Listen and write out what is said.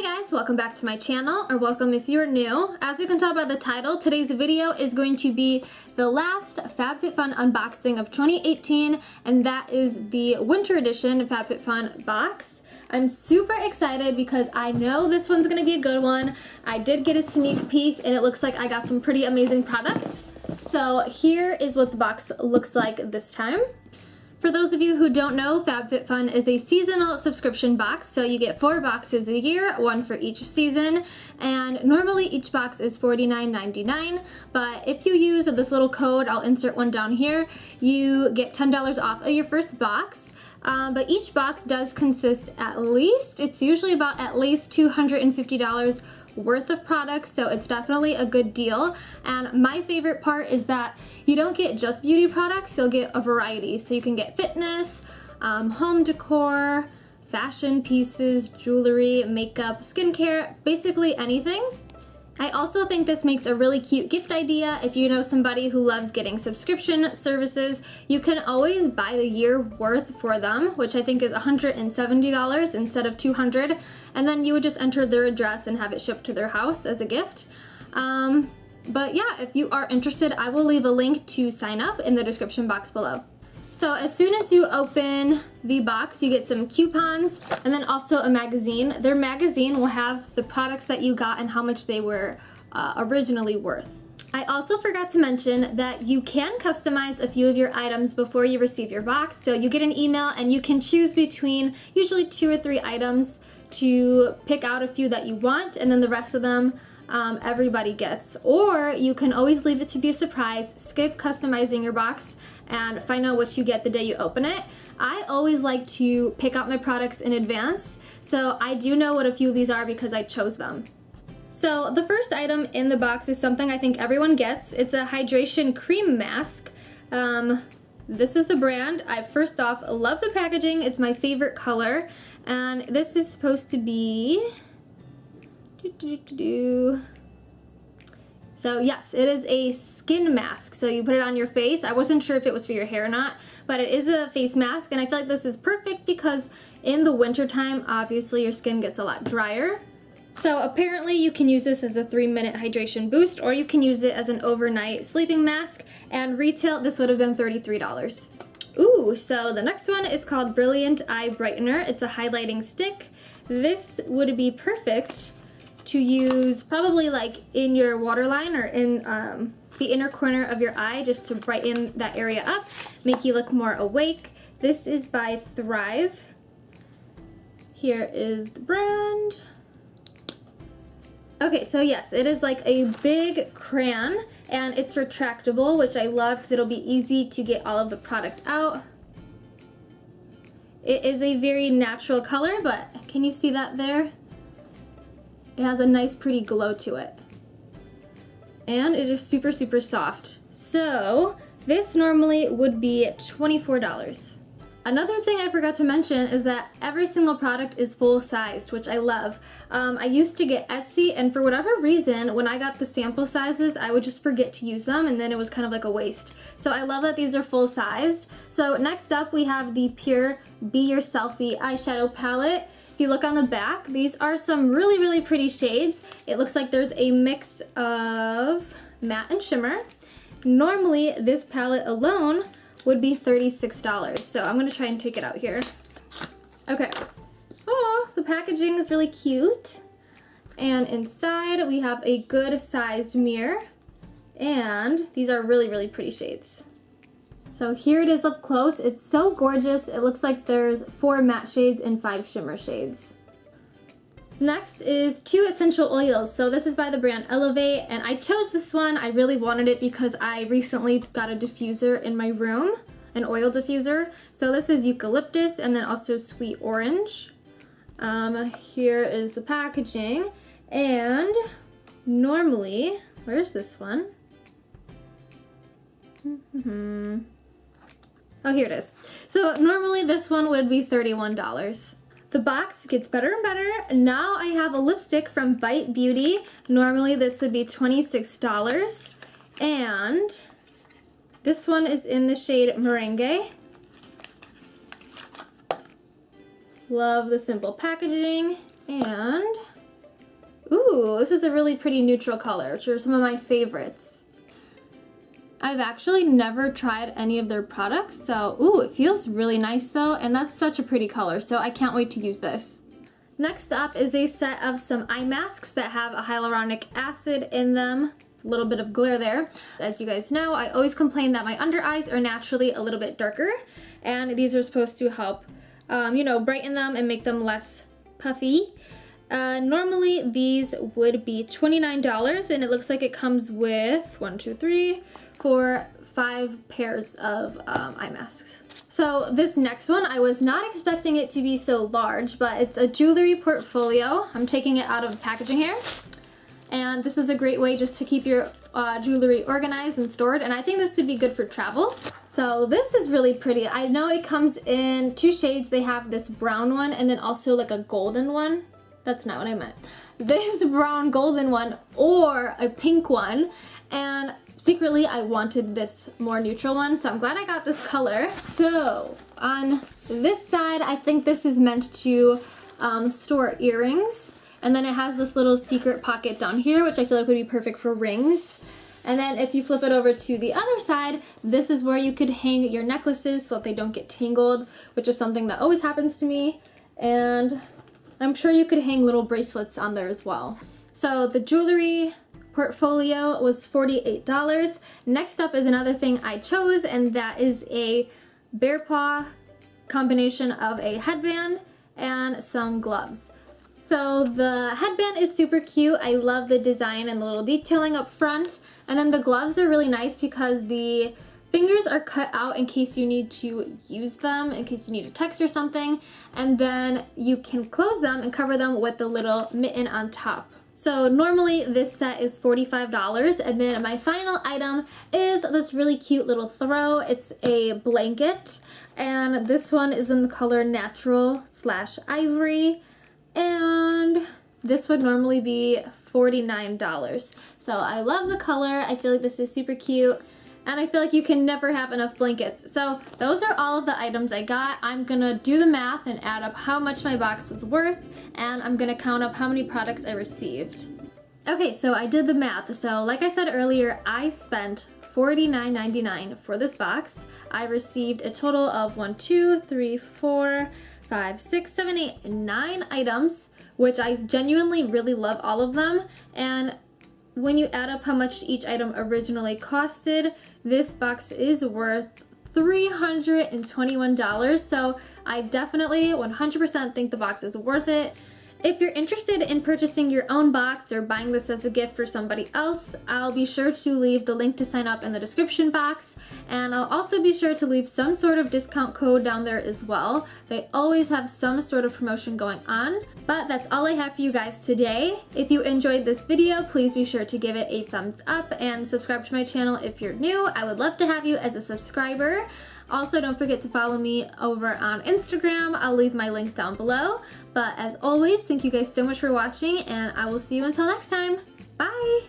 Hey guys, welcome back to my channel, or welcome if you're new. As you can tell by the title, today's video is going to be the last Fabfitfun unboxing of 2018, and that is the winter edition Fabfitfun box. I'm super excited because I know this one's going to be a good one. I did get a sneak peek and it looks like I got some pretty amazing products. So here is what the box looks like this time. For those of you who don't know, Fabfitfun is a seasonal subscription box, so you get 4 boxes a year, one for each season, and normally each box is $49.99, but if you use this little code, I'll insert one down here, you get $10 off of your first box. But each box does consist it's usually about at least $250 worth of products, so it's definitely a good deal. And my favorite part is that you don't get just beauty products, you'll get a variety. So you can get fitness, home decor, fashion pieces, jewelry, makeup, skincare, basically anything. I also think this makes a really cute gift idea. If you know somebody who loves getting subscription services, you can always buy the year worth for them, which I think is $170 instead of $200, and then you would just enter their address and have it shipped to their house as a gift. But yeah, if you are interested, I will leave a link to sign up in the description box below. So as soon as you open the box, you get some coupons and then also a magazine. Their magazine will have the products that you got and how much they were originally worth. I also forgot to mention that you can customize a few of your items before you receive your box. So you get an email and you can choose between usually 2 or 3 items to pick out a few that you want, and then the rest of them everybody gets. Or you can always leave it to be a surprise, skip customizing your box, and find out what you get the day you open it. I always like to pick out my products in advance, so I do know what a few of these are because I chose them. So the first item in the box is something I think everyone gets. It's a hydration cream mask. This is the brand. I first off love the packaging. It's my favorite color, and this is supposed to be So yes, it is a skin mask. So you put it on your face. I wasn't sure if it was for your hair or not, but it is a face mask, and I feel like this is perfect because in the winter time, obviously your skin gets a lot drier. So apparently you can use this as a 3-minute hydration boost, or you can use it as an overnight sleeping mask, and retail this would have been $33. Ooh, so the next one is called Brilliant Eye Brightener. It's a highlighting stick. This would be perfect to use probably like in your waterline or in the inner corner of your eye, just to brighten that area up, make you look more awake. This is by Thrive. Here is the brand. Okay, so yes, it is like a big crayon, and it's retractable, which I love because it'll be easy to get all of the product out. It is a very natural color, but can you see that there? It has a nice pretty glow to it. And it is super, super soft. So this normally would be $24. Another thing I forgot to mention is that every single product is full-sized, which I love. I used to get Etsy, and for whatever reason, when I got the sample sizes, I would just forget to use them, and then it was kind of like a waste. So I love that these are full-sized. So next up, we have the Pure Be Your Selfie Eyeshadow Palette. If you look on the back, these are some really, really pretty shades. It looks like there's a mix of matte and shimmer. Normally, this palette alone would be $36. So I'm gonna try and take it out here. Okay. Oh, the packaging is really cute. And inside we have a good sized mirror. And these are really, really pretty shades. So here it is up close. It's so gorgeous. It looks like there's 4 matte shades and 5 shimmer shades. Next is 2 essential oils. So this is by the brand Elevate, and I chose this one. I really wanted it because I recently got a diffuser in my room, an oil diffuser. So this is eucalyptus and then also sweet orange. Here is the packaging, and normally, where's this one? Oh, here it is. So normally this one would be $31. The box gets better and better. Now I have a lipstick from Bite Beauty. Normally this would be $26. And this one is in the shade Merengue. Love the simple packaging. And Ooh, this is a really pretty neutral color, which are some of my favorites. I've actually never tried any of their products, so ooh, it feels really nice though, and that's such a pretty color, so I can't wait to use this. Next up is a set of some eye masks that have a hyaluronic acid in them. A little bit of glare there. As you guys know, I always complain that my under eyes are naturally a little bit darker, and these are supposed to help, you know, brighten them and make them less puffy. Normally these would be $29, and it looks like it comes with 5 pairs of eye masks. So this next one, I was not expecting it to be so large, but it's a Jewellery Portfolio. I'm taking it out of packaging here. And this is a great way just to keep your jewelry organized and stored, and I think this would be good for travel. So this is really pretty. I know it comes in 2 shades. They have this brown one and then also like a golden one. That's not what I meant. This brown golden one or a pink one, and secretly I wanted this more neutral one, so I'm glad I got this color. So on this side, I think this is meant to store earrings. And then it has this little secret pocket down here, which I feel like would be perfect for rings. And then if you flip it over to the other side, this is where you could hang your necklaces so that they don't get tangled, which is something that always happens to me. And I'm sure you could hang little bracelets on there as well. So the Jewellery Portfolio was $48. Next up is another thing I chose, and that is a bear paw combination of a headband and some gloves. So the headband is super cute. I love the design and the little detailing up front. And then the gloves are really nice because the fingers are cut out in case you need to use them, in case you need to text or something. And then you can close them and cover them with the little mitten on top. So normally this set is $45, and then my final item is this really cute little throw. It's a blanket, and this one is in the color Natural / Ivory. And this would normally be $49. So I love the color. I feel like this is super cute, and I feel like you can never have enough blankets. So those are all of the items I got. I'm gonna do the math and add up how much my box was worth, and I'm gonna count up how many products I received. Okay, so I did the math. So like I said earlier, I spent $49.99 for this box. I received a total of 1, 2, 3, 4, 5, 6, 7, 8, 9 items, which I genuinely really love all of them. And when you add up how much each item originally costed, this box is worth $321. So I definitely 100% think the box is worth it. If you're interested in purchasing your own box or buying this as a gift for somebody else, I'll be sure to leave the link to sign up in the description box, and I'll also be sure to leave some sort of discount code down there as well. They always have some sort of promotion going on. But that's all I have for you guys today. If you enjoyed this video, please be sure to give it a thumbs up and subscribe to my channel if you're new. I would love to have you as a subscriber. Also, don't forget to follow me over on Instagram. I'll leave my link down below. But as always, thank you guys so much for watching, and I will see you until next time. Bye!